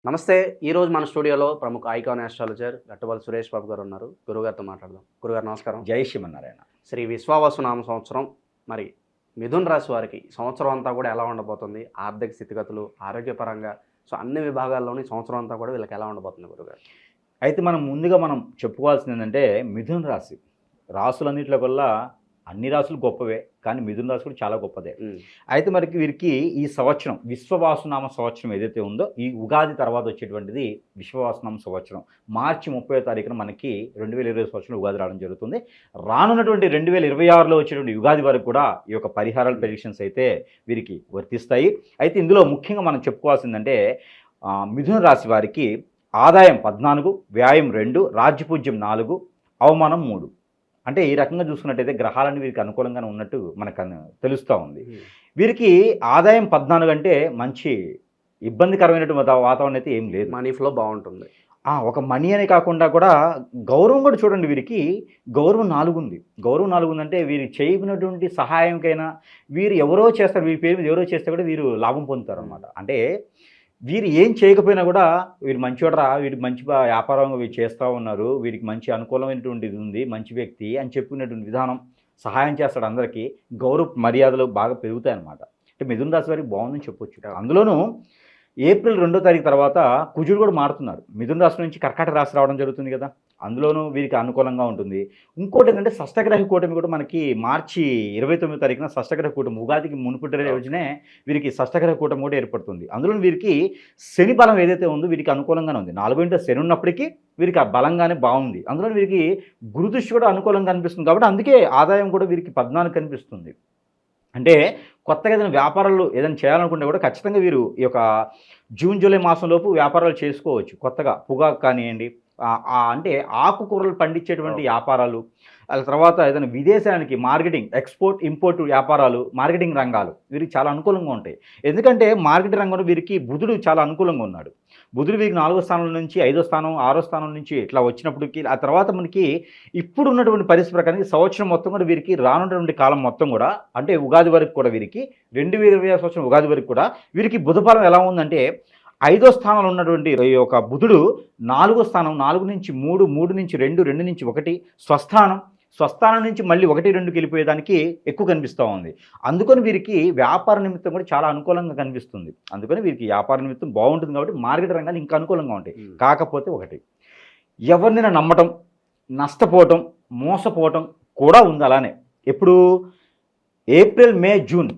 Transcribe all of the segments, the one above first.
నమస్తే. ఈరోజు మన స్టూడియోలో ప్రముఖ ఐకాన్ ఆస్ట్రాలజర్ గట్టబల్లి సురేష్ బాబు గారు ఉన్నారు. గురుగారితో మాట్లాడదాం. గురుగారు నమస్కారం. జై శ్రీమన్నారాయణ. శ్రీ విశ్వావసునామ సంవత్సరం మరి మిథున్ రాశి వారికి సంవత్సరం అంతా కూడా ఎలా ఉండబోతుంది? ఆర్థిక స్థితిగతులు, ఆరోగ్యపరంగా అన్ని విభాగాల్లోని సంవత్సరం అంతా కూడా వీళ్ళకి ఎలా ఉండబోతుంది గురుగారు? అయితే ముందుగా మనం చెప్పుకోవాల్సింది ఏంటంటే మిథున రాశి రాసులన్నింటిలో కల్లా అన్ని రాసులు గొప్పవే, కానీ మిథున రాశి కూడా చాలా గొప్పదే. అయితే వీరికి ఈ సంవత్సరం విశ్వవాసునామ సంవత్సరం ఏదైతే ఉందో, ఈ ఉగాది తర్వాత వచ్చేటువంటిది విశ్వవాసునామ సంవత్సరం. మార్చి 30వ తారీఖున మనకి 2020 సంవత్సరం ఉగాది రావడం జరుగుతుంది. రానున్నటువంటి 2026లో వచ్చేటువంటి ఉగాది వరకు కూడా ఈ యొక్క పరిహారాల ప్రెడిక్షన్స్ అయితే వీరికి వర్తిస్తాయి. అయితే ఇందులో ముఖ్యంగా మనం చెప్పుకోవాల్సిందంటే మిథున రాశి వారికి ఆదాయం 14, వ్యాయం 2, రాజ్యపూజ్యం 4, అవమానం 3. అంటే ఈ రకంగా చూసుకున్నట్టయితే గ్రహాలన్నీ వీరికి అనుకూలంగానే ఉన్నట్టు మనకు తెలుస్తూ ఉంది. వీరికి ఆదాయం 14 అంటే మంచి ఇబ్బందికరమైనటువంటి వాతావరణం అయితే ఏం లేదు. మనీ ఫ్లో బాగుంటుంది. ఒక మనీ అని కాకుండా కూడా గౌరవం కూడా చూడండి, వీరికి గౌరవం 4 ఉంది. గౌరవం 4 ఉందంటే వీరు చేయనటువంటి సహాయంకైనా వీరు ఎవరో చేస్తారు, వీరి పేరు మీద ఎవరో చేస్తే కూడా వీరు లాభం పొందుతారు అనమాట. అంటే వీరు ఏం చేయకపోయినా కూడా వీరు మంచివాడరా, వీరికి మంచి వ్యాపారంగా వీరు చేస్తూ ఉన్నారు, వీరికి మంచి అనుకూలమైనటువంటిది ఉంది, మంచి వ్యక్తి అని చెప్పుకునేటువంటి విధానం, సహాయం చేస్తాడు అందరికీ, గౌరవ మర్యాదలు బాగా పెరుగుతాయి అన్నమాట. అంటే మిథున రాశి వారికి బాగుందని చెప్పొచ్చు. అందులోనూ ఏప్రిల్ 2వ తారీఖు తర్వాత కుజుడు కూడా మారుతున్నారు. మిథున రాశి నుంచి కర్కాటక రాశి రావడం జరుగుతుంది కదా, అందులోనూ వీరికి అనుకూలంగా ఉంటుంది. ఇంకోటి ఏంటంటే షష్టగ్రహ కూటమి కూడా మనకి మార్చి 29వ తారీఖున షష్టగ్రహ కూటమి, ఉగాదికి మునుపటి రోజునే వీరికి షష్టగ్రహ కూటమి కూడా ఏర్పడుతుంది. అందులో వీరికి శని బలం ఏదైతే ఉందో వీరికి అనుకూలంగానే ఉంది. 4వ ఇంట్లో శని ఉన్నప్పటికీ వీరికి ఆ బలంగానే బాగుంది. అందులో వీరికి గురుదృష్టి కూడా అనుకూలంగా కనిపిస్తుంది. కాబట్టి అందుకే ఆదాయం కూడా వీరికి 14 కనిపిస్తుంది. అంటే కొత్తగా ఏదైనా వ్యాపారాలు ఏదైనా చేయాలనుకుంటే కూడా ఖచ్చితంగా వీరు ఈ యొక్క జూన్ జూలై మాసంలోపు వ్యాపారాలు చేసుకోవచ్చు. కొత్తగా పొగాకు కానివ్వండి, అంటే ఆకుకూరలు పండించేటువంటి వ్యాపారాలు, తర్వాత ఏదైనా విదేశానికి మార్కెటింగ్, ఎక్స్పోర్ట్ ఇంపోర్ట్ వ్యాపారాలు, మార్కెటింగ్ రంగాలు వీరికి చాలా అనుకూలంగా ఉంటాయి. ఎందుకంటే మార్కెటింగ్ రంగంలో వీరికి బుధుడు చాలా అనుకూలంగా ఉన్నాడు. బుధుడు వీరికి 4వ స్థానం నుంచి 5వ స్థానం, 6వ స్థానం నుంచి ఇట్లా వచ్చినప్పటికీ ఆ తర్వాత మనకి ఇప్పుడు ఉన్నటువంటి పరిస్థితి ప్రకారం సంవత్సరం మొత్తం కూడా వీరికి రానున్నటువంటి కాలం మొత్తం కూడా, అంటే ఉగాది వరకు కూడా వీరికి 2020 సంవత్సరం ఉగాది వరకు కూడా వీరికి బుధఫలం ఎలా ఉందంటే 5వ స్థానంలో ఉన్నటువంటి ఈ యొక్క బుధుడు 4వ స్థానం, 4 నుంచి 3, 3 నుంచి 2, 2 నుంచి 1 స్వస్థానం నుంచి మళ్ళీ 1, 2కి వెళ్ళిపోయేదానికి ఎక్కువ కనిపిస్తూ ఉంది. అందుకని వీరికి వ్యాపార నిమిత్తం కూడా చాలా అనుకూలంగా కనిపిస్తుంది. అందుకని వీరికి వ్యాపార నిమిత్తం బాగుంటుంది కాబట్టి మార్కెట్ రంగాలు ఇంకా అనుకూలంగా ఉంటాయి. కాకపోతే ఒకటి, ఎవరినైనా నమ్మటం, నష్టపోవటం, మోసపోవటం కూడా ఉంది. అలానే ఎప్పుడు ఏప్రిల్, మే, జూన్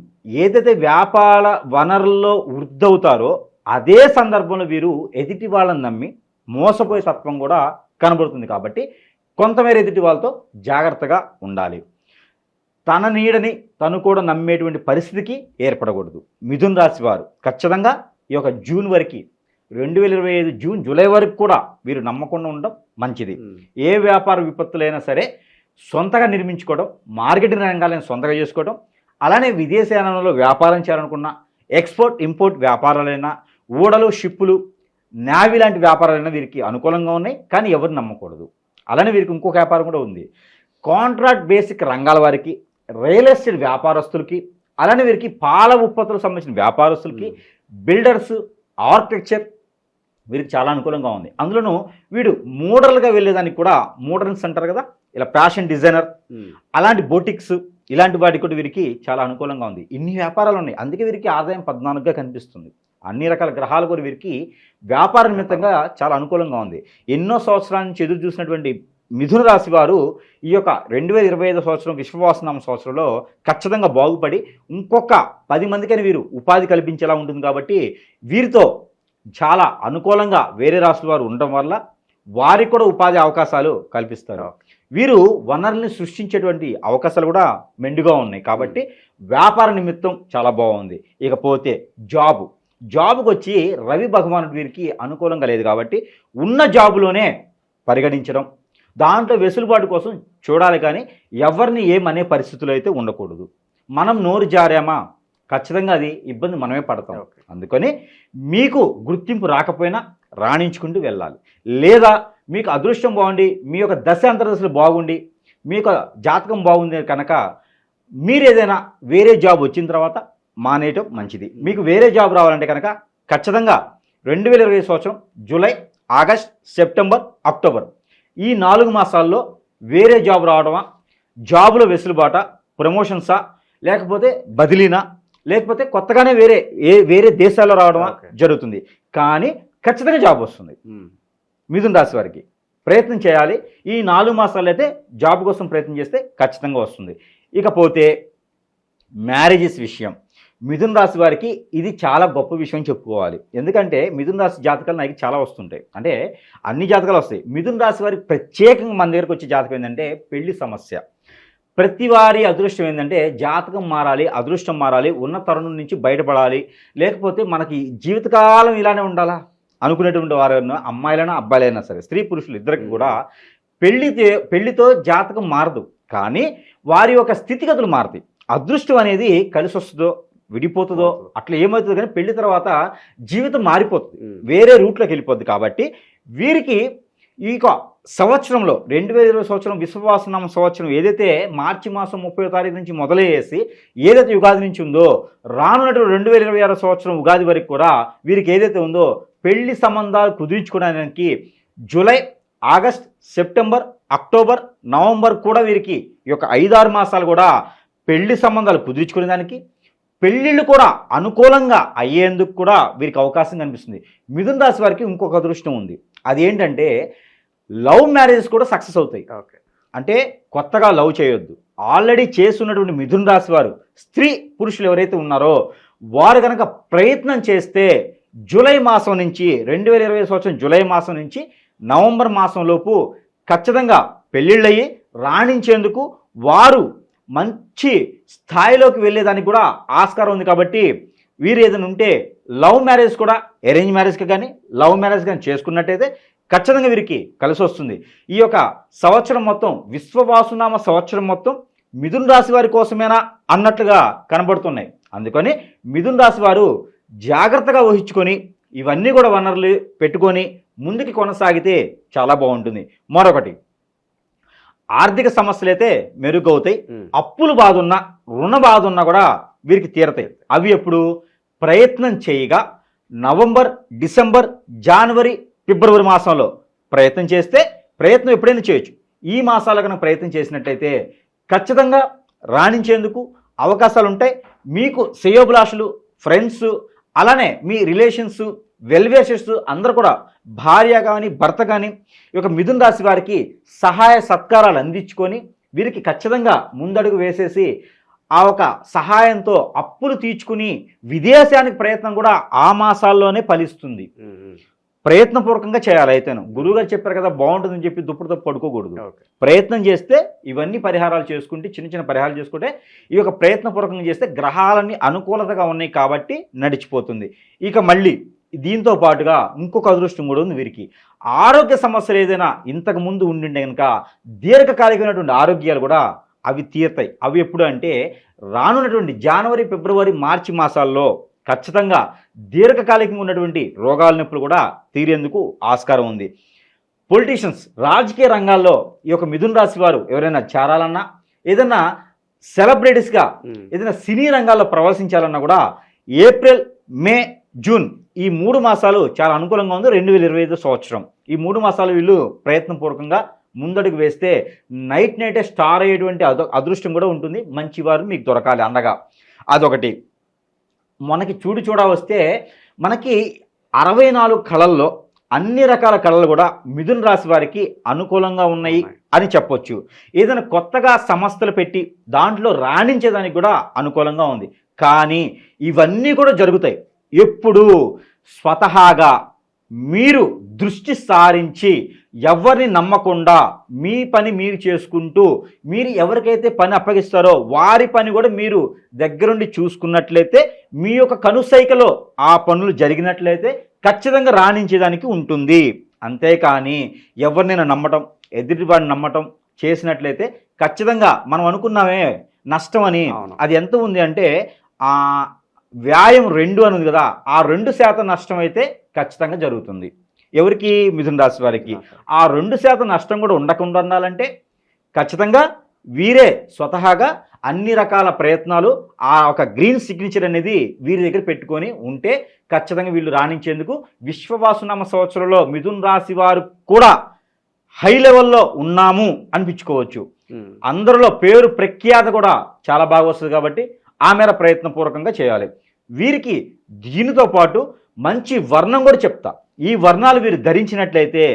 ఏదైతే వ్యాపార వనరుల్లో వృద్ధి అవుతారో అదే సందర్భంలో వీరు ఎదుటి వాళ్ళని నమ్మి మోసపోయే తత్వం కూడా కనబడుతుంది. కాబట్టి కొంతమేర ఎదుటి వాళ్ళతో జాగ్రత్తగా ఉండాలి. తన నీడని తను కూడా నమ్మేటువంటి పరిస్థితికి ఏర్పడకూడదు. మిథున రాశి వారు ఖచ్చితంగా ఈ యొక్క జూన్ వరకు 2025 జూన్ జూలై వరకు కూడా వీరు నమ్మకుండా ఉండడం మంచిది. ఏ వ్యాపార విపత్తులైనా సరే సొంతగా నిర్మించుకోవడం, మార్కెటింగ్ రంగాలను సొంతగా చేసుకోవడం, అలానే విదేశాలలో వ్యాపారం చేయాలనుకున్న ఎక్స్పోర్ట్ ఇంపోర్ట్ వ్యాపారాలైనా, ఓడలు, షిప్పులు, నావీ లాంటి వ్యాపారాలైనా వీరికి అనుకూలంగా ఉన్నాయి. కానీ ఎవరు నమ్మకూడదు. అలానే వీరికి ఇంకొక వ్యాపారం కూడా ఉంది. కాంట్రాక్ట్ బేసిక్ రంగాల వారికి, రియల్ ఎస్టేట్ వ్యాపారస్తులకి, అలానే వీరికి పాల ఉత్పత్తులకు సంబంధించిన వ్యాపారస్తులకి, బిల్డర్స్, ఆర్కిటెక్చర్ వీరికి చాలా అనుకూలంగా ఉంది. అందులోనూ వీడు మోడల్గా వెళ్ళేదానికి కూడా, మోడర్న్స్ అంటారు కదా, ఇలా ఫ్యాషన్ డిజైనర్, అలాంటి బొటిక్స్, ఇలాంటి వాటికి కూడా వీరికి చాలా అనుకూలంగా ఉంది. ఇన్ని వ్యాపారాలు ఉన్నాయి. అందుకే వీరికి ఆదాయం 14గా కనిపిస్తుంది. అన్ని రకాల గ్రహాలు కూడా వీరికి వ్యాపార నిమిత్తంగా చాలా అనుకూలంగా ఉంది. ఎన్నో సంవత్సరాల నుంచి ఎదురు చూసినటువంటి మిథున రాశి వారు ఈ యొక్క 2025 సంవత్సరం విశ్వవాసునామ సంవత్సరంలో ఖచ్చితంగా బాగుపడి ఇంకొక 10 మందికని వీరు ఉపాధి కల్పించేలా ఉంటుంది. కాబట్టి వీరితో చాలా అనుకూలంగా వేరే రాశుల వారు ఉండటం వల్ల వారికి కూడా ఉపాధి అవకాశాలు కల్పిస్తారు. వీరు వనరుల్ని సృష్టించేటువంటి అవకాశాలు కూడా మెండుగా ఉన్నాయి. కాబట్టి వ్యాపార నిమిత్తం చాలా బాగుంది. ఇకపోతే జాబుకు వచ్చి రవి భగవానుడు వీరికి అనుకూలంగా లేదు. కాబట్టి ఉన్న జాబులోనే పరిగణించడం, దాంట్లో వెసులుబాటు కోసం చూడాలి. కానీ ఎవరిని ఏమనే పరిస్థితులు అయితే ఉండకూడదు. మనం నోరు జారామా ఖచ్చితంగా అది ఇబ్బంది మనమే పడతాం. అందుకని మీకు గుర్తింపు రాకపోయినా రాణించుకుంటూ వెళ్ళాలి. లేదా మీకు అదృష్టం బాగుండి, మీ యొక్క దశ అంతర్దశలు బాగుండి, మీ యొక్క జాతకం బాగుంది కనుక మీరు ఏదైనా వేరే జాబ్ వచ్చిన తర్వాత మానేయటం మంచిది. మీకు వేరే జాబ్ రావాలంటే కనుక ఖచ్చితంగా 2020 సంవత్సరం జూలై, ఆగస్ట్, సెప్టెంబర్, అక్టోబర్ ఈ 4 మాసాల్లో వేరే జాబ్ రావడమా, జాబులో వెసులుబాట, ప్రమోషన్సా, లేకపోతే బదిలీనా, లేకపోతే కొత్తగానే వేరే దేశాల్లో రావడమా జరుగుతుంది. కానీ ఖచ్చితంగా జాబ్ వస్తుంది. మిథున రాశి వారికి ప్రయత్నం చేయాలి. ఈ 4 మాసాలు అయితే జాబ్ కోసం ప్రయత్నం చేస్తే ఖచ్చితంగా వస్తుంది. ఇకపోతే మ్యారేజెస్ విషయం, మిథున రాశి వారికి ఇది చాలా గొప్ప విషయం చెప్పుకోవాలి. ఎందుకంటే మిథున రాశి జాతకాలు నాకు చాలా వస్తుంటాయి, అంటే అన్ని జాతకాలు వస్తాయి. మిథున రాశి వారికి ప్రత్యేకంగా మన దగ్గరకు వచ్చే జాతకం ఏంటంటే పెళ్లి సమస్య. ప్రతి వారి అదృష్టం ఏంటంటే జాతకం మారాలి, అదృష్టం మారాలి, ఉన్న తరుణం నుంచి బయటపడాలి, లేకపోతే మనకి జీవితకాలం ఇలానే ఉండాలా అనుకునేటువంటి వారు అమ్మాయిలైనా అబ్బాయిలైనా సరే, స్త్రీ పురుషులు ఇద్దరికి కూడా పెళ్లితో జాతకం మారదు, కానీ వారి యొక్క స్థితిగతులు మారుతాయి. అదృష్టం అనేది కలిసి వస్తుందో విడిపోతుందో అట్లా ఏమవుతుందో, కానీ పెళ్లి తర్వాత జీవితం మారిపోతుంది, వేరే రూట్లోకి వెళ్ళిపోద్ది. కాబట్టి వీరికి ఈ సంవత్సరంలో 2020 సంవత్సరం విశ్వవాసనామ సంవత్సరం ఏదైతే మార్చి మాసం 30వ తారీఖు నుంచి మొదలయ్యేసి ఏదైతే ఉగాది నుంచి ఉందో రానున్నటువంటి 2026 సంవత్సరం ఉగాది వరకు కూడా వీరికి ఏదైతే ఉందో పెళ్లి సంబంధాలు కుదుర్చుకోవడానికి July, August, September, October, November కూడా వీరికి ఈ యొక్క 5-6 మాసాలు కూడా పెళ్లి సంబంధాలు కుదుర్చుకునేదానికి, పెళ్ళిళ్ళు కూడా అనుకూలంగా అయ్యేందుకు కూడా వీరికి అవకాశం కనిపిస్తుంది. మిథున రాశి వారికి ఇంకొక అదృష్టం ఉంది, అదేంటంటే లవ్ మ్యారేజెస్ కూడా సక్సెస్ అవుతాయి. అంటే కొత్తగా లవ్ చేయొద్దు, ఆల్రెడీ చేస్తున్నటువంటి మిథున రాశి వారు స్త్రీ పురుషులు ఎవరైతే ఉన్నారో వారు కనుక ప్రయత్నం చేస్తే జూలై మాసం నుంచి 2020 సంవత్సరం జూలై మాసం నుంచి నవంబర్ మాసంలోపు ఖచ్చితంగా పెళ్ళిళ్ళయ్యి రాణించేందుకు వారు మంచి స్థాయిలోకి వెళ్ళేదానికి కూడా ఆస్కారం ఉంది. కాబట్టి వీరు ఏదైనా ఉంటే లవ్ మ్యారేజ్ కూడా అరేంజ్ మ్యారేజ్కి కానీ లవ్ మ్యారేజ్ కానీ చేసుకున్నట్టయితే ఖచ్చితంగా వీరికి కలిసి వస్తుంది. ఈ యొక్క సంవత్సరం మొత్తం విశ్వవాసునామ సంవత్సరం మొత్తం మిథున రాశి వారి కోసమేనా అన్నట్లుగా కనబడుతున్నాయి. అందుకని మిథున రాశి వారు జాగ్రత్తగా వహించుకొని ఇవన్నీ కూడా వనరులు పెట్టుకొని ముందుకు కొనసాగితే చాలా బాగుంటుంది. మరొకటి, ఆర్థిక సమస్యలు అయితే మెరుగవుతాయి. అప్పులు బాధ ఉన్నా, రుణ బాధ ఉన్నా కూడా వీరికి తీరతాయి. అవి ఎప్పుడు ప్రయత్నం చేయగా నవంబర్, డిసెంబర్, జనవరి, ఫిబ్రవరి మాసంలో ప్రయత్నం చేస్తే ప్రయత్నం ఎప్పుడైనా చేయొచ్చు. ఈ మాసాల కనుక ప్రయత్నం చేసినట్టయితే ఖచ్చితంగా రాణించేందుకు అవకాశాలు ఉంటాయి. మీకు శ్రేయోభిలాషులు, ఫ్రెండ్స్, అలానే మీ రిలేషన్స్, వెల్వేషర్స్ అందరూ కూడా భార్య కానీ భర్త కానీ ఈ యొక్క మిథున రాశి వారికి సహాయ సత్కారాలు అందించుకొని వీరికి ఖచ్చితంగా ముందడుగు వేసేసి ఆ ఒక సహాయంతో అప్పులు తీర్చుకుని విదేశానికి ప్రయత్నం కూడా ఆ మాసాల్లోనే ఫలిస్తుంది. ప్రయత్నపూర్వకంగా చేయాలి. అయితేను గురువుగారు చెప్పారు కదా బాగుంటుందని చెప్పి దుప్పుడుతో పడుకోకూడదు. ప్రయత్నం చేస్తే ఇవన్నీ పరిహారాలు చేసుకుంటే, చిన్న చిన్న పరిహారాలు చేసుకుంటే ఈ యొక్క ప్రయత్నపూర్వకంగా చేస్తే గ్రహాలన్నీ అనుకూలతగా ఉన్నాయి కాబట్టి నడిచిపోతుంది. ఇక మళ్ళీ దీంతో పాటుగా ఇంకొక అదృష్టం కూడా ఉంది వీరికి. ఆరోగ్య సమస్యలు ఏదైనా ఇంతకు ముందు ఉండిండే కనుక దీర్ఘకాలికమైనటువంటి ఆరోగ్యాలు కూడా అవి తీరుతాయి. అవి ఎప్పుడు అంటే రానున్నటువంటి జనవరి, ఫిబ్రవరి, మార్చి మాసాల్లో ఖచ్చితంగా దీర్ఘకాలికంగా ఉన్నటువంటి రోగాల నొప్పులు కూడా తీరేందుకు ఆస్కారం ఉంది. పొలిటీషియన్స్, రాజకీయ రంగాల్లో ఈ యొక్క మిథున రాశి వారు ఎవరైనా చేరాలన్నా, ఏదైనా సెలబ్రిటీస్గా ఏదైనా సినీ రంగాల్లో ప్రవేశించాలన్నా కూడా ఏప్రిల్, మే, జూన్ ఈ 3 మాసాలు చాలా అనుకూలంగా ఉంది. 2025 సంవత్సరం ఈ 3 మాసాలు వీళ్ళు ప్రయత్నపూర్వకంగా ముందడుగు వేస్తే నైటే స్టార్ అయ్యేటువంటి అదృష్టం కూడా ఉంటుంది. మంచివారు మీకు దొరకాలి అండగా. అదొకటి. మనకి చూడ వస్తే మనకి 64 కళల్లో అన్ని రకాల కళలు కూడా మిథున రాశి వారికి అనుకూలంగా ఉన్నాయి అని చెప్పొచ్చు. ఏదైనా కొత్తగా సంస్థలు పెట్టి దాంట్లో రాణించేదానికి కూడా అనుకూలంగా ఉంది. కానీ ఇవన్నీ కూడా జరుగుతాయి ఎప్పుడు స్వతహాగా మీరు దృష్టి సారించి ఎవరిని నమ్మకుండా మీ పని మీరు చేసుకుంటూ మీరు ఎవరికైతే పని అప్పగిస్తారో వారి పని కూడా మీరు దగ్గరుండి చూసుకున్నట్లయితే మీ యొక్క కనుసైకలో ఆ పనులు జరిగినట్లయితే ఖచ్చితంగా రాణించేదానికి ఉంటుంది. అంతేకాని ఎవరినైనా నమ్మటం, ఎదుటివాడిని నమ్మటం చేసినట్లయితే ఖచ్చితంగా మనం అనుకున్నామే నష్టం అని, అది ఎంత ఉంది అంటే వ్యాయం 2 అని ఉంది కదా, ఆ 2% నష్టం అయితే ఖచ్చితంగా జరుగుతుంది. ఎవరికి? మిథున రాశి వారికి. ఆ 2% నష్టం కూడా ఉండకుండా ఉండాలంటే ఖచ్చితంగా వీరే స్వతహాగా అన్ని రకాల ప్రయత్నాలు ఆ ఒక గ్రీన్ సిగ్నేచర్ అనేది వీరి దగ్గర పెట్టుకొని ఉంటే ఖచ్చితంగా వీళ్ళు రాణించేందుకు విశ్వవాసునామ సంవత్సరంలో మిథున రాశి వారు కూడా హై లెవెల్లో ఉన్నాము అనిపించుకోవచ్చు. అందరిలో పేరు ప్రఖ్యాత కూడా చాలా బాగా వస్తుంది కాబట్టి ఆ మేర ప్రయత్నపూర్వకంగా చేయాలి. వీరికి దీనితో పాటు మంచి వర్ణం కూడా చెప్తా. ఈ వర్ణాలు వీరు ధరించినట్లయితే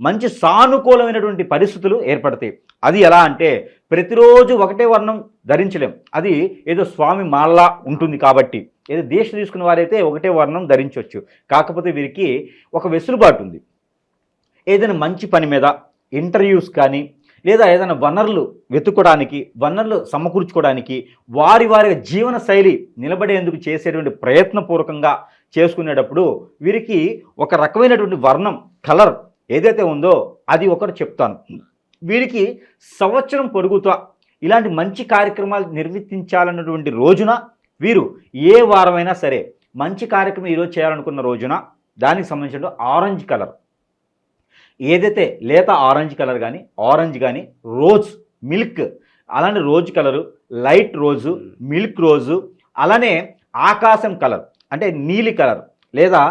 మంచి సానుకూలమైనటువంటి పరిస్థితులు ఏర్పడతాయి. అది ఎలా అంటే ప్రతిరోజు ఒకటే వర్ణం ధరించలేం, అది ఏదో స్వామి మాల్లా ఉంటుంది కాబట్టి ఏదో దీక్ష తీసుకున్న వారైతే ఒకటే వర్ణం ధరించవచ్చు. కాకపోతే వీరికి ఒక వెసులుబాటు ఉంది. ఏదైనా మంచి పని మీద ఇంటర్వ్యూస్ కానీ లేదా ఏదైనా వనరులు వెతుక్కోవడానికి, వనరులు సమకూర్చుకోవడానికి, వారి జీవన శైలి నిలబడేందుకు చేసేటువంటి ప్రయత్నపూర్వకంగా చేసుకునేటప్పుడు వీరికి ఒక రకమైనటువంటి వర్ణం కలర్ ఏదైతే ఉందో అది ఒకటి చెప్తాను. వీరికి సంవత్సరం పొడుగుతా ఇలాంటి మంచి కార్యక్రమాలు నిర్వర్తించాలన్నటువంటి రోజున వీరు ఏ వారమైనా సరే మంచి కార్యక్రమం ఈరోజు చేయాలనుకున్న రోజున దానికి సంబంధించిన ఆరెంజ్ కలర్ ఏదైతే లేత ఆరెంజ్ కలర్ కానీ ఆరెంజ్ కానీ రోజ్ మిల్క్ అలానే రోజ్ కలరు, లైట్ రోజు, మిల్క్ రోజు, అలానే ఆకాశం కలర్ అంటే నీలి కలర్ లేదా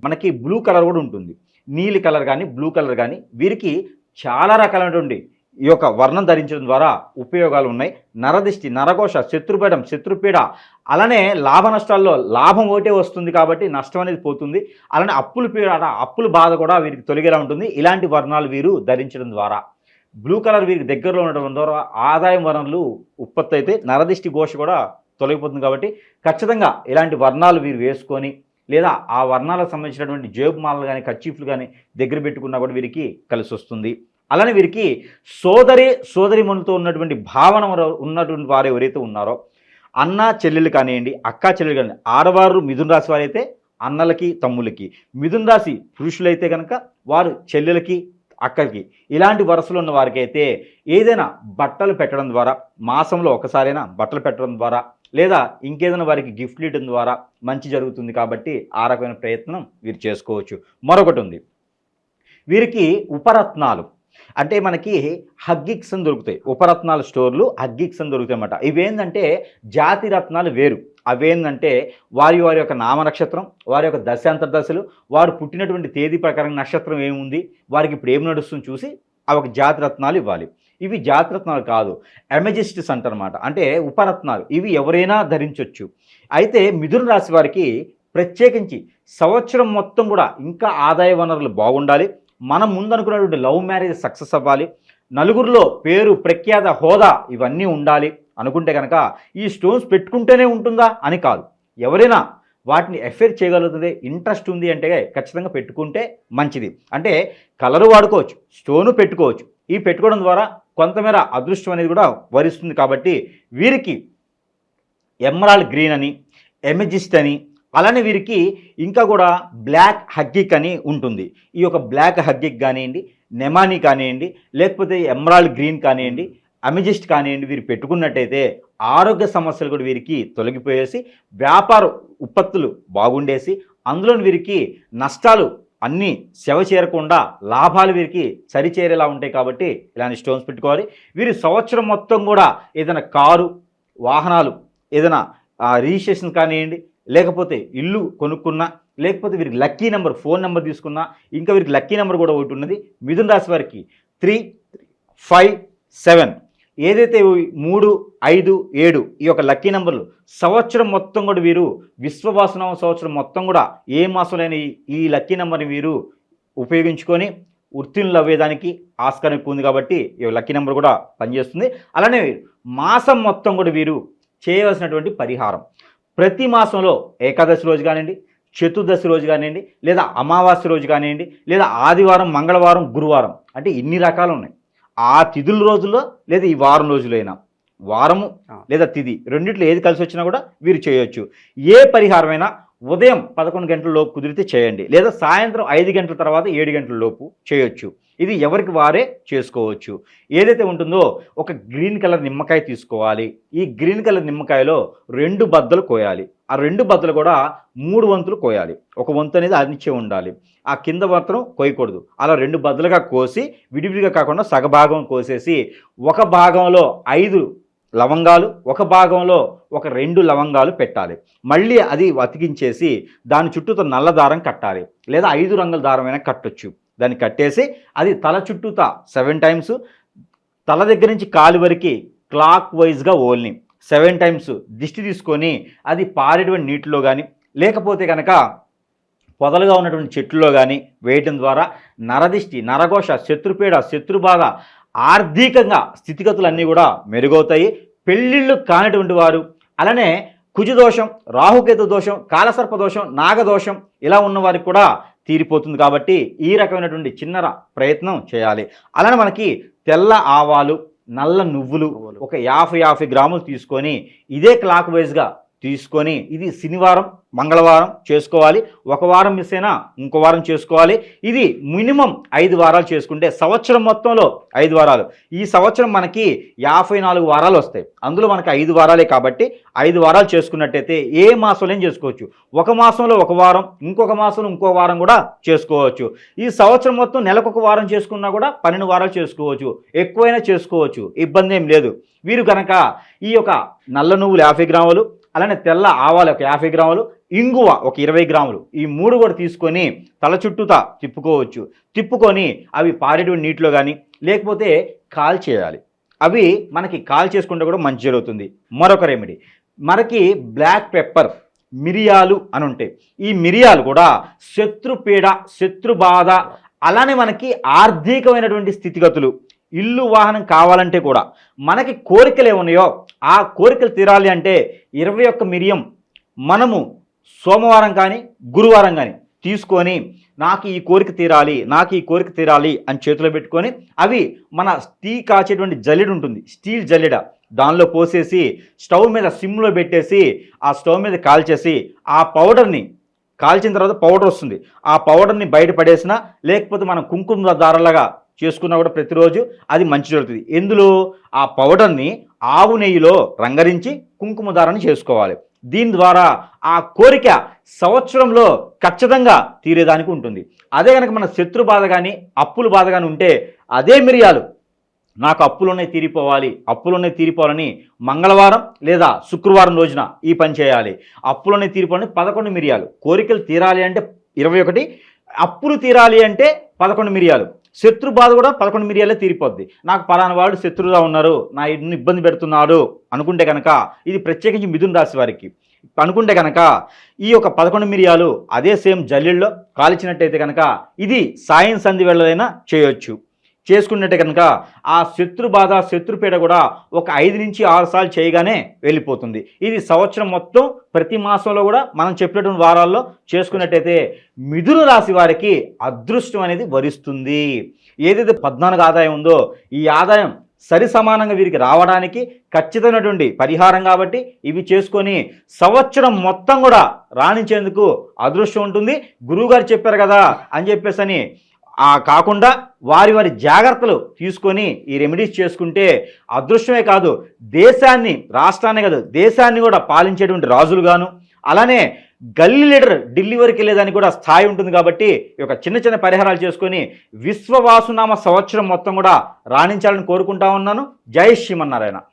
మనకి బ్లూ కలర్ కూడా ఉంటుంది. నీలి కలర్ కానీ బ్లూ కలర్ కానీ వీరికి చాలా రకాలైనటువంటి ఈ యొక్క వర్ణం ధరించడం ద్వారా ఉపయోగాలు ఉన్నాయి. నరదిష్టి, నరఘోష, శత్రుపీడ అలానే లాభ నష్టాల్లో లాభం ఒకటే వస్తుంది కాబట్టి నష్టం అనేది పోతుంది. అలానే అప్పుల బాధ కూడా వీరికి తొలగేలా ఉంటుంది ఇలాంటి వర్ణాలు వీరు ధరించడం ద్వారా. బ్లూ కలర్ వీరికి దగ్గరలో ఉండడం ద్వారా ఆదాయం వనరులు ఉత్పత్తి అయితే నరదిష్టి ఘోష కూడా తొలగిపోతుంది. కాబట్టి ఖచ్చితంగా ఇలాంటి వర్ణాలు వీరు వేసుకొని లేదా ఆ వర్ణాలకు సంబంధించినటువంటి జేబు మాలలు కానీ కర్చీఫ్లు కానీ దగ్గర పెట్టుకున్నా కూడా వీరికి కలిసి వస్తుంది. అలానే వీరికి సోదరిమణులతో ఉన్నటువంటి భావన ఉన్నటువంటి వారు ఎవరైతే ఉన్నారో అన్న చెల్లెలు కానివ్వండి, అక్క చెల్లెలు కానివ్వండి, ఆడవారు మిథున రాశి వారైతే అన్నలకి తమ్ములకి, మిథున రాశి పురుషులైతే కనుక వారు చెల్లెలకి అక్కడికి, ఇలాంటి వరుసలో ఉన్న వారికి అయితే ఏదైనా బట్టలు పెట్టడం ద్వారా, మాసంలో ఒకసారైనా బట్టలు పెట్టడం ద్వారా లేదా ఇంకేదైనా వారికి గిఫ్ట్లు ఇవ్వడం ద్వారా మంచి జరుగుతుంది. కాబట్టి ఆ రకమైన ప్రయత్నం వీరు చేసుకోవచ్చు. మరొకటి ఉంది, వీరికి ఉపరత్నాలు అంటే మనకి హగ్గిక్స్ అని దొరుకుతాయి. ఉపరత్నాల స్టోర్లు హగ్గిక్స్ అని దొరుకుతాయి అన్నమాట. ఇవేంటంటే జాతి రత్నాలు వేరు. అవేంటంటే వారి యొక్క నామ నక్షత్రం, వారి యొక్క దశాంతర్దశలు, వారు పుట్టినటువంటి తేదీ ప్రకారం నక్షత్రం ఏముంది, వారికి ఇప్పుడు ఏం నడుస్తుంది చూసి ఆ ఒక జాతి రత్నాలు ఇవ్వాలి. ఇవి జాతిరత్నాలు కాదు, ఎమజిస్ట్స్ అంటారన్నమాట. అంటే ఉపరత్నాలు ఇవి ఎవరైనా ధరించవచ్చు. అయితే మిథున రాశి వారికి ప్రత్యేకించి సంవత్సరం మొత్తం కూడా ఇంకా ఆదాయ వనరులు బాగుండాలి, మనం ముందనుకున్నటువంటి లవ్ మ్యారేజ్ సక్సెస్ అవ్వాలి, నలుగురిలో పేరు ప్రఖ్యాత హోదా ఇవన్నీ ఉండాలి అనుకుంటే కనుక ఈ స్టోన్స్ పెట్టుకుంటేనే ఉంటుందా అని కాదు, ఎవరైనా వాటిని ఎఫెక్ట్ చేయగలుగుతుంది, ఇంట్రెస్ట్ ఉంది అంటే ఖచ్చితంగా పెట్టుకుంటే మంచిది. అంటే కలరు వాడుకోవచ్చు, స్టోను పెట్టుకోవచ్చు. ఈ పెట్టుకోవడం ద్వారా కొంతమేర అదృష్టం అనేది కూడా వరిస్తుంది. కాబట్టి వీరికి ఎమరాల్డ్ గ్రీన్ అని, ఎమెజిస్ట్ అని, అలానే వీరికి ఇంకా కూడా బ్లాక్ హగ్గిక్ అని ఉంటుంది. ఈ యొక్క బ్లాక్ హగ్గిక్ కానివ్వండి, నెమానీ కానివ్వండి, లేకపోతే ఎమరాల్డ్ గ్రీన్ కానివ్వండి, అమెజిస్ట్ కానివ్వండి, వీరు పెట్టుకున్నట్టయితే ఆరోగ్య సమస్యలు కూడా వీరికి తొలగిపోయేసి వ్యాపార ఉత్పత్తులు బాగుండేసి అందులో వీరికి నష్టాలు అన్నీ సెవ చేరకుండా లాభాలు వీరికి సరిచేరేలా ఉంటాయి. కాబట్టి ఇలాంటి స్టోన్స్ పెట్టుకోవాలి. వీరు సంవత్సరం మొత్తం కూడా ఏదైనా కారు, వాహనాలు, ఏదైనా రిజిస్ట్రేషన్ కానివ్వండి, లేకపోతే ఇల్లు కొనుక్కున్నా, లేకపోతే వీరికి లక్కీ నెంబర్ ఫోన్ నెంబర్ తీసుకున్నా, ఇంకా వీరికి లక్కీ నెంబర్ కూడా ఒకటి ఉన్నది. మిథున రాశి వారికి 3, 5, 7 ఏదైతే 3, 5, 7 ఈ యొక్క లక్కీ నెంబర్లు సంవత్సరం మొత్తం కూడా వీరు విశ్వవాసునామ సంవత్సరం మొత్తం కూడా ఏ మాసంలోని ఈ లక్కీ నెంబర్ని వీరు ఉపయోగించుకొని ఉత్తీర్ణులు అవ్వేదానికి ఆస్కారం ఎక్కువ ఉంది. కాబట్టి ఈ లక్కీ నెంబర్ కూడా పనిచేస్తుంది. అలానే మాసం మొత్తం కూడా వీరు చేయవలసినటువంటి పరిహారం ప్రతి మాసంలో ఏకాదశి రోజు కానివ్వండి, చతుర్దశి రోజు కానివ్వండి, లేదా అమావాస్య రోజు కానివ్వండి, లేదా ఆదివారం, మంగళవారం, గురువారం అంటే ఇన్ని రకాలు ఉన్నాయి. ఆ తిథుల రోజుల్లో లేదా ఈ వారం రోజులైనా, వారము లేదా తిథి రెండిట్లో ఏది కలిసి వచ్చినా కూడా వీరు చేయొచ్చు. ఏ పరిహారమైనా ఉదయం 11 గంటల లోపు కుదిరితే చేయండి, లేదా సాయంత్రం 5 గంటల తర్వాత 7 గంటల లోపు చేయొచ్చు. ఇది ఎవరికి వారే చేసుకోవచ్చు. ఏదైతే ఉంటుందో ఒక గ్రీన్ కలర్ నిమ్మకాయ తీసుకోవాలి. ఈ గ్రీన్ కలర్ నిమ్మకాయలో 2 బద్దలు కోయాలి. ఆ 2 బద్దలు కూడా 3 వంతులు కోయాలి. ఒక వంతు అనేది అనిచ్చే ఉండాలి, ఆ కింద మాత్రం కోయకూడదు. అలా 2 బద్దలుగా కోసి విడివిడిగా కాకుండా సగభాగం కోసేసి ఒక భాగంలో 5 లవంగాలు, ఒక భాగంలో ఒక 2 లవంగాలు పెట్టాలి. మళ్ళీ అది అతికించేసి దాని చుట్టూతో నల్ల దారం కట్టాలి, లేదా 5 రంగుల దారమైనా కట్టొచ్చు. దాన్ని కట్టేసి అది తల చుట్టూతా 7 టైమ్స్, తల దగ్గర నుంచి కాలు వరకు క్లాక్ వైజ్గా ఓల్ని 7 టైమ్స్ దిష్టి తీసుకొని అది పారేటువంటి నీటిలో కానీ లేకపోతే కనుక పొదలుగా ఉన్నటువంటి చెట్లలో కానీ వేయటం ద్వారా నరదిష్టి, నరఘోష, శత్రుపీడ, శత్రుబాధ, ఆర్థికంగా స్థితిగతులన్నీ కూడా మెరుగవుతాయి. పెళ్ళిళ్ళు కానిటువంటి వారు, అలానే కుజదోషం, రాహుకేతు దోషం, కాలసర్ప దోషం, నాగదోషం ఇలా ఉన్న వారికి కూడా తీరిపోతుంది. కాబట్టి ఈ రకమైనటువంటి చిన్న ప్రయత్నం చేయాలి. అలానే మనకి తెల్ల ఆవాలు, నల్ల నువ్వులు ఒక 50 గ్రాములు తీసుకొని ఇదే క్లాక్ వైజ్గా తీసుకొని ఇది శనివారం, మంగళవారం చేసుకోవాలి. ఒక వారం మిస్ అయినా ఇంకో వారం చేసుకోవాలి. ఇది మినిమం 5 వారాలు చేసుకుంటే సంవత్సరం మొత్తంలో 5 వారాలు. ఈ సంవత్సరం మనకి 54 వారాలు వస్తాయి. అందులో మనకి 5 వారాలే కాబట్టి 5 వారాలు చేసుకున్నట్టయితే ఏ మాసంలో చేసుకోవచ్చు. ఒక మాసంలో ఒక వారం, ఇంకొక మాసంలో ఇంకో వారం కూడా చేసుకోవచ్చు. ఈ సంవత్సరం మొత్తం నెలకొక వారం చేసుకున్నా కూడా 12 వారాలు చేసుకోవచ్చు. ఎక్కువైనా చేసుకోవచ్చు, ఇబ్బంది ఏం లేదు. వీరు కనుక ఈ యొక్క నల్ల నువ్వులు 50 గ్రాములు, అలానే తెల్ల ఆవాలు ఒక 50 గ్రాములు, ఇంగువ ఒక 20 గ్రాములు, ఈ 3 కూడా తీసుకొని తల చుట్టూతా తిప్పుకోవచ్చు. తిప్పుకొని అవి పారేటువంటి నీటిలో కానీ లేకపోతే కాల్ చేయాలి. అవి మనకి కాల్ చేసుకుంటే కూడా మంచి జరుగుతుంది. మరొక రెమెడీ మనకి బ్లాక్ పెప్పర్, మిరియాలు అని ఉంటాయి. ఈ మిరియాలు కూడా శత్రుపీడ, శత్రుబాధ, అలానే మనకి ఆర్థికమైనటువంటి స్థితిగతులు, ఇల్లు వాహనం కావాలంటే కూడా మనకి కోరికలు ఏమున్నాయో ఆ కోరికలు తీరాలి అంటే 21 మిరియం మనము సోమవారం కానీ గురువారం కానీ తీసుకొని నాకు ఈ కోరిక తీరాలి, నాకు ఈ కోరిక తీరాలి అని చేతిలో పెట్టుకొని అవి మన టీ కాచేటువంటి జల్లెడ ఉంటుంది, స్టీల్ జల్లెడ, దానిలో పోసేసి స్టవ్ మీద సిమ్లో పెట్టేసి ఆ స్టవ్ మీద కాల్చేసి ఆ పౌడర్ని కాల్చిన తర్వాత పౌడర్ వస్తుంది. ఆ పౌడర్ని బయట పడేసినా లేకపోతే మనం కుంకుమ దారలాగా చేసుకున్నా కూడా ప్రతిరోజు అది మంచి జరుగుతుంది. ఎందులో ఆ పౌడర్ని ఆవు నెయ్యిలో రంగరించి కుంకుమ దారాన్ని చేసుకోవాలి. దీని ద్వారా ఆ కోరిక సంవత్సరంలో ఖచ్చితంగా తీరేదానికి ఉంటుంది. అదే కనుక మన శత్రు బాధ కానీ అప్పుల బాధ కానీ ఉంటే అదే మిరియాలు నాకు అప్పులున్నాయి తీరిపోవాలని మంగళవారం లేదా శుక్రవారం రోజున ఈ పని చేయాలి. అప్పులున్నాయి తీరిపోవాలని 11 మిరియాలు, కోరికలు తీరాలి అంటే 21, అప్పులు తీరాలి అంటే 11 మిరియాలు, శత్రు బాధ కూడా 11 మిరియాలే తీరిపోద్ది. నాకు పలానా వాడు శత్రువుగా ఉన్నారు, నా ఇన్ని ఇబ్బంది పెడుతున్నాడు అనుకుంటే కనుక ఇది ప్రత్యేకించి మిథున రాశి వారికి అనుకుంటే కనుక ఈ యొక్క 11 మిరియాలు అదే సేమ్ జల్లెల్లో కాల్చినట్టయితే కనుక ఇది సాయం సంధి వేళలైనా చేయొచ్చు. చేసుకున్నట్టే కనుక ఆ శత్రు బాధ, శత్రుపీడ కూడా ఒక 5 నుంచి 6 సార్లు చేయగానే వెళ్ళిపోతుంది. ఇది సంవత్సరం మొత్తం ప్రతి మాసంలో కూడా మనం చెప్పినటువంటి వారాల్లో చేసుకున్నట్టయితే మిథున రాశి వారికి అదృష్టం అనేది వరిస్తుంది. ఏదైతే 14 ఆదాయం ఉందో ఈ ఆదాయం సరి సమానంగా వీరికి రావడానికి ఖచ్చితమైనటువంటి పరిహారం కాబట్టి ఇవి చేసుకొని సంవత్సరం మొత్తం కూడా రాణించేందుకు అదృష్టం ఉంటుంది. గురువుగారు చెప్పారు కదా అని చెప్పేసి కాకుండా వారి జాగ్రత్తలు తీసుకొని ఈ రెమెడీస్ చేసుకుంటే అదృష్టమే కాదు దేశాన్ని, రాష్ట్రాన్ని కాదు దేశాన్ని కూడా పాలించేటువంటి రాజులుగాను, అలానే గల్లీ లీడర్ ఢిల్లీ వరకు వెళ్ళేదానికి కూడా స్థాయి ఉంటుంది. కాబట్టి ఈ యొక్క చిన్న పరిహారాలు చేసుకొని విశ్వవాసునామ సంవత్సరం మొత్తం కూడా రాణించాలని కోరుకుంటా ఉన్నాను. జై శ్రీమన్నారాయణ.